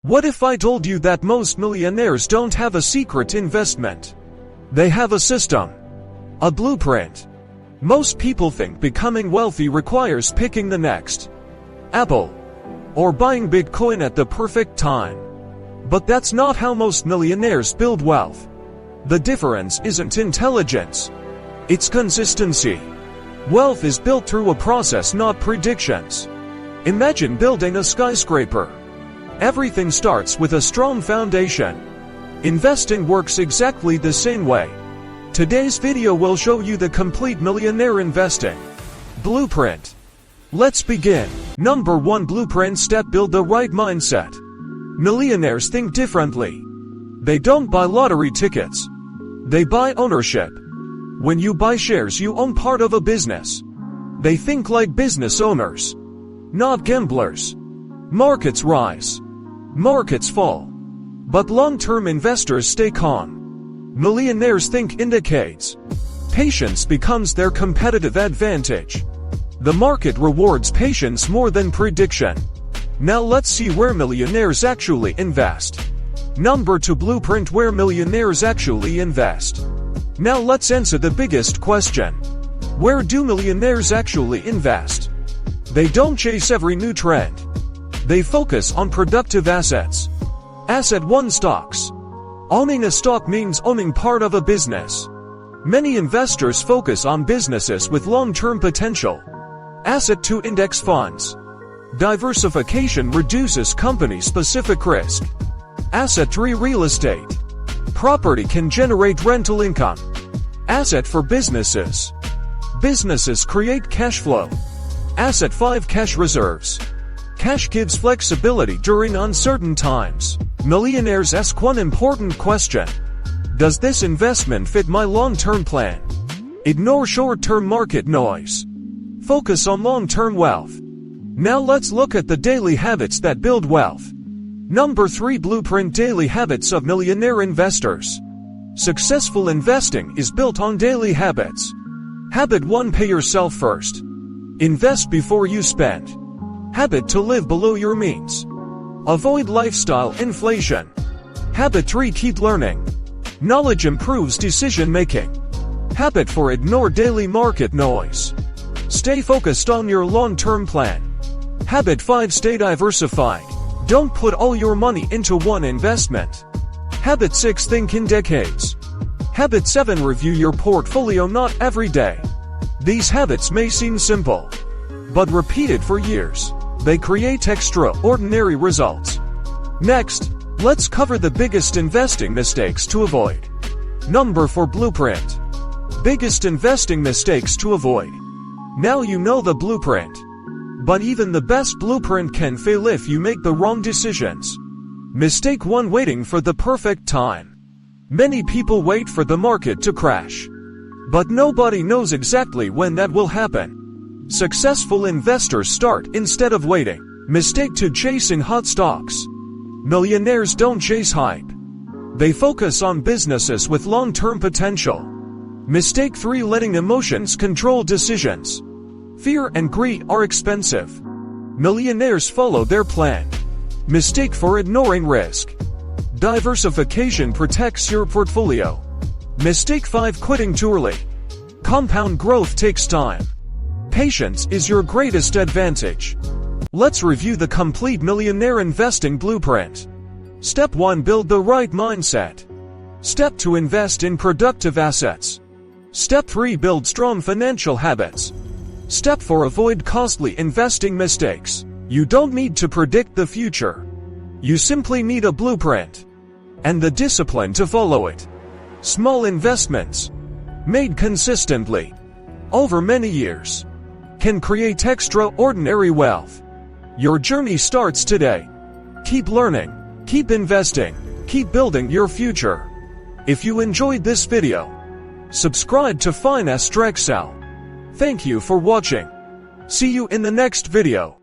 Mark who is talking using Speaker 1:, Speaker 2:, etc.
Speaker 1: What if I told you that most millionaires don't have a secret investment? They have a system. A blueprint. Most people think becoming wealthy requires picking the next Apple or buying Bitcoin at the perfect time. But that's not how most millionaires build wealth. The difference isn't intelligence. It's consistency. Wealth is built through a process, not predictions. Imagine building a skyscraper. Everything starts with a strong foundation. Investing works exactly the same way. Today's video will show you the complete millionaire investing blueprint. Let's begin. Number 1 blueprint step: build the right mindset. Millionaires think differently. They don't buy lottery tickets. They buy ownership. When you buy shares, you own part of a business. They think like business owners, not gamblers. Markets rise. Markets fall. But long-term investors stay calm. Millionaires think in decades. Patience becomes their competitive advantage. The market rewards patience more than prediction. Now let's see where millionaires actually invest. Number 2 blueprint: where millionaires actually invest. Now let's answer the biggest question. Where do millionaires actually invest? They don't chase every new trend. They focus on productive assets. Asset 1: stocks. Owning a stock means owning part of a business. Many investors focus on businesses with long-term potential. Asset 2: index funds. Diversification reduces company-specific risk. Asset 3: real estate. Property can generate rental income. Asset 4: businesses. Businesses create cash flow. Asset 5: cash reserves. Cash gives flexibility during uncertain times. Millionaires ask one important question: does this investment fit my long-term plan? Ignore short-term market noise. Focus on long-term wealth. Now let's look at the daily habits that build wealth. Number 3 blueprint: daily habits of millionaire investors. Successful investing is built on daily habits. Habit 1: pay yourself first. Invest before you spend. Habit 2: live below your means. Avoid lifestyle inflation. Habit 3: keep learning. Knowledge improves decision making. Habit 4: ignore daily market noise. Stay focused on your long-term plan. Habit 5: stay diversified. Don't put all your money into one investment. Habit 6: think in decades. Habit 7: review your portfolio not every day. These habits may seem simple, but repeated for years, they create extraordinary results. Next, let's cover the biggest investing mistakes to avoid. Number 4 blueprint: biggest investing mistakes to avoid. Now you know the blueprint. But even the best blueprint can fail if you make the wrong decisions. Mistake 1: waiting for the perfect time. Many people wait for the market to crash. But nobody knows exactly when that will happen. Successful investors start instead of waiting. Mistake 2: chasing hot stocks. Millionaires don't chase hype. They focus on businesses with long-term potential. Mistake 3: letting emotions control decisions. Fear and greed are expensive. Millionaires follow their plan. Mistake 4: ignoring risk. Diversification protects your portfolio. Mistake 5: quitting too early. Compound growth takes time. Patience is your greatest advantage. Let's review the complete millionaire investing blueprint. Step 1: build the right mindset. Step 2: invest in productive assets. Step 3: build strong financial habits. Step 4: avoid costly investing mistakes. You don't need to predict the future. You simply need a blueprint and the discipline to follow it. Small investments, made consistently over many years, can create extraordinary wealth. Your journey starts today. Keep learning, keep investing, keep building your future. If you enjoyed this video, subscribe to Finance Excel. Thank you for watching. See you in the next video.